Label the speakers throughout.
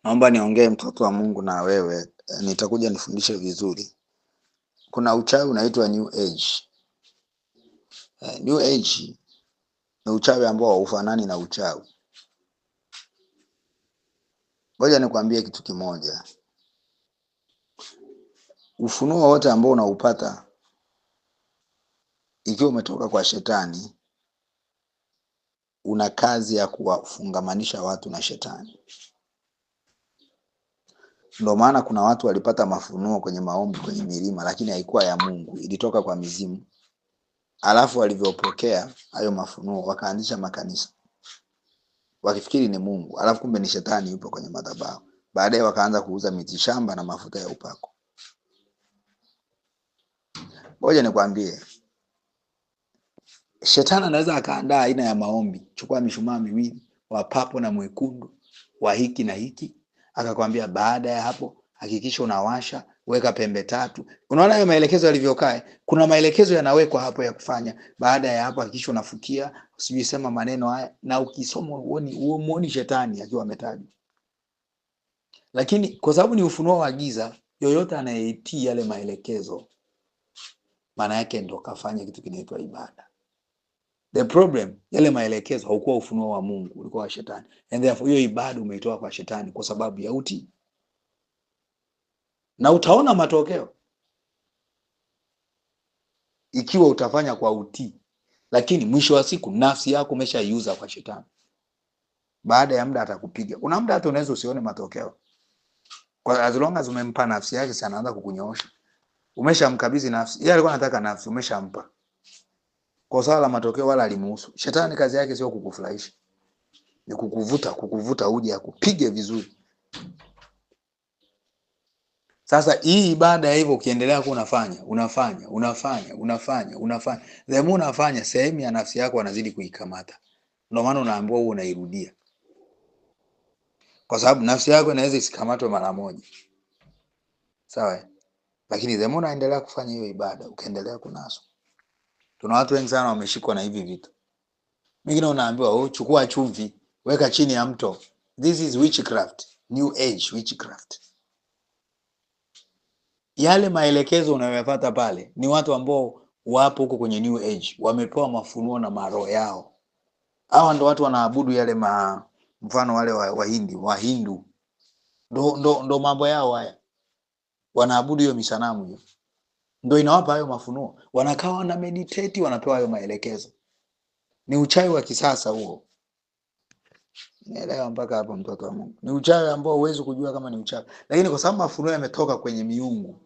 Speaker 1: Naomba niongee mtoto wa Mungu na wewe, nitakuja nifundishe vizuri. Kuna uchawi unaitwa New Age. New Age ni uchawi ambao haufanani na uchawi. Ngoja nikwambie kitu kimoja. Ufunuo wote ambao unaupata ikiwa umetoka kwa shetani, una kazi ya kuwafungamanisha watu na shetani. Ndio maana kuna watu walipata mafunuo kwenye maombi kwenye milima, lakini haikuwa ya Mungu, ilitoka kwa mizimu. Alafu walivyopokea hayo mafunuo wakaanzisha makanisa wakifikiri ni Mungu, alafu kumbe ni shetani yupo kwenye madhabahu. Baadaye wakaanza kuuza miti shamba na mafuta ya upako. Ngoja nikwambie, shetani anaweza akaandaa aina ya maombi. Chukua mishumaa miwili, wa papo na mwekundu, wa hiki na hiki, akakwambia baada ya hapo hakikisha unawasha, weka pembe tatu. Unaona hayo maelekezo yalivyokaa? Kuna maelekezo yanawekwa hapo ya kufanya. Baada ya hapo hakikisha unafukia, sijui sema maneno haya, na ukisoma uone shetani akiwa ametajwa. Lakini kwa sababu ni ufunuo wa giza, yoyote anayetii yale maelekezo, maana yake ndo kafanya kitu kinaitwa ibada. The problem, yale maelekezo haukuwa ufunuo wa Mungu, ulikuwa wa shetani. And therefore hiyo ibada umeitoa kwa shetani kwa sababu ya utii. Na utaona matokeo ikiwa utafanya kwa utii. Lakini mwisho wa siku nafsi yako umeshaiuza kwa shetani. Baada ya muda atakupiga. Kuna muda hata unaweza usione matokeo. Kwa as long as umempa nafsi yake, si anaanza kukunyoosha. Umeshamkabidhi nafsi. Yeye alikuwa anataka nafsi, umeshampa. Kwa swala la matokeo wala alimuhusu. Shetani kazi yake sio kukufurahisha. Ni kukuvuta uje akupige vizuri. Sasa hii ibada ya hivyo ukiendelea kuwa unafanya. The more unafanya, sehemu ya nafsi yako anazidi kuikamata. Ndio maana unaambiwa wewe unairudia. Kwa sababu nafsi yako inaweza isikamatwe mara moja. Sawa? Lakini the more unaendelea kufanya hiyo ibada, ukaendelea kunaswa. Tuna watu wengi sana wameshikwa na hivi vitu. Mingine unaambiwa chukua chumvi, weka chini ya mto. This is witchcraft, New Age witchcraft. Yale maelekezo unayoyapata pale ni watu ambao wapo huko kwenye New Age, wamepewa mafunuo na maroho yao. Hawa ndo watu wanaabudu yale mfano wale Wahindu. Ndo mambo yao haya. Wanaabudu hiyo misanamu hiyo. Ndo inawapa hayo mafunuo. Wanakaa wana meditate, wanapewa hayo maelekezo. Ni uchawi wa kisasa huo. Naelewa mpaka hapo mtoto wa Mungu. Ni uchawi ambao huwezi kujua kama ni uchawi. Lakini kwa sababu mafunuo yametoka kwenye miungu,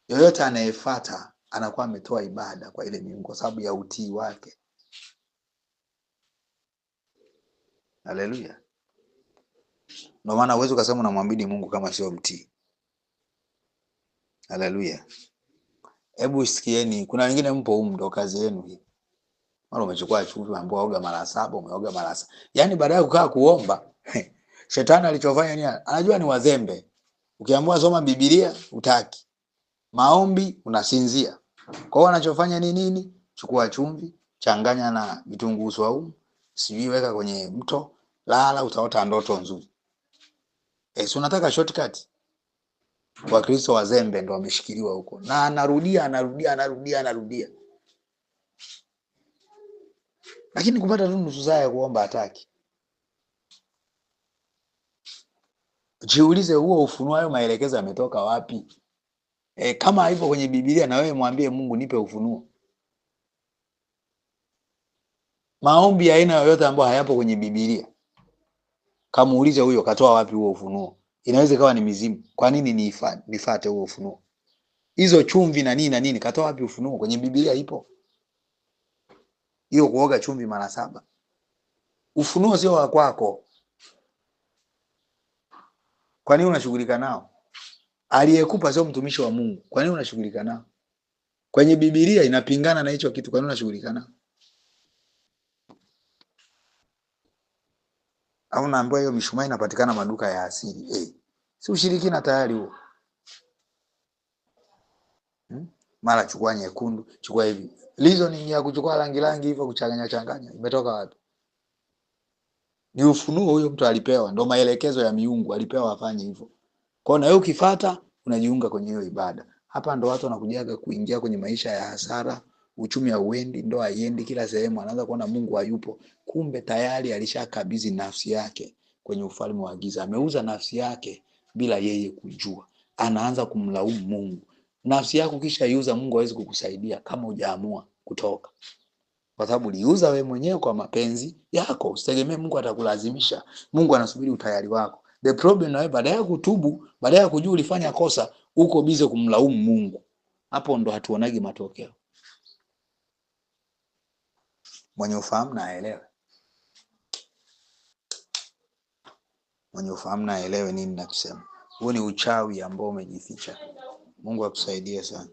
Speaker 1: yoyote anayefuata anakuwa ametoa ibada kwa ile miungu kwa sababu ya utii wake. Haleluya. Ndio maana huwezi kusema unamwamini Mungu kama sio mtii. Haleluya. Hebu sikieni, kuna wengine mpo ndo kazi yenu hii. Mara umechukua chumvi ambao oga mara 7, umeoga mara 7. Yaani baada ya kukaa kuomba, shetani alichofanya nini? Anajua ni wazembe. Ukiambiwa soma Biblia utaki. Maombi unasinzia. Kwa hiyo anachofanya ni nini? Chukua chumvi, changanya na vitunguu saumu, sijui weka kwenye mto, lala utaota ndoto nzuri. Si unataka shortcut? Wakristo wazembe ndo wameshikiliwa huko. Na anarudia. Lakini kupata tu nusu saa ya kuomba hataki. Jiulize huo ufunuo, hayo maelekezo yametoka wapi? Kama haipo kwenye Biblia, na wewe mwambie Mungu nipe ufunuo. Maombi ya aina yoyote ambayo hayapo kwenye Biblia, kamuulize huyo katoa wapi huo ufunuo. Inaweza ikawa ni mizimu. Kwa nini nifuate huo ufunuo? Hizo chumvi na nini katoa wapi ufunuo? Kwenye Biblia ipo. Hiyo kuoga chumvi mara 7. Ufunuo sio wa kwako. Kwa nini unashughulika nao? Aliyekupa sio mtumishi wa Mungu. Kwa nini unashughulika nao? Kwenye Biblia inapingana na hicho kitu, kwa nini unashughulika nao? Au naambiwa hiyo mishumaa inapatikana maduka ya asili. Si ushirikina tayari huo. Mara chukua nyekundu, chukua hivi. Reasoning ya kuchukua rangi hivyo kuchanganya imetoka wapi? Ni ufunuo huyo mtu alipewa, ndio maelekezo ya miungu alipewa afanye hivyo. Kwa hiyo na wewe ukifuata unajiunga kwenye hiyo ibada. Hapa ndo watu wanakujaga kuingia kwenye maisha ya hasara, uchumi hauendi, ndoa haiendi, kila sehemu anaanza kuona Mungu hayupo. Kumbe tayari alishakabidhi nafsi yake kwenye ufalme wa giza. Ameuza nafsi yake bila yeye kujua. Anaanza kumlaumu Mungu. Nafsi yako kisha iuza, Mungu hawezi kukusaidia kama hujaamua kutoka. Kwa sababu uliuza wewe mwenyewe kwa mapenzi yako. Usitegemee Mungu atakulazimisha. Mungu anasubiri utayari wako. The problem na wewe baada ya kutubu, baada ya kujua ulifanya kosa, uko bize kumlaumu Mungu. Hapo ndo hatuonagi matokeo. Mwenye ufahamu na aelewe. Mwenye ufahamu na aelewe nini nakisema. Huo ni uchawi ambao umejificha. Mungu akusaidie sana.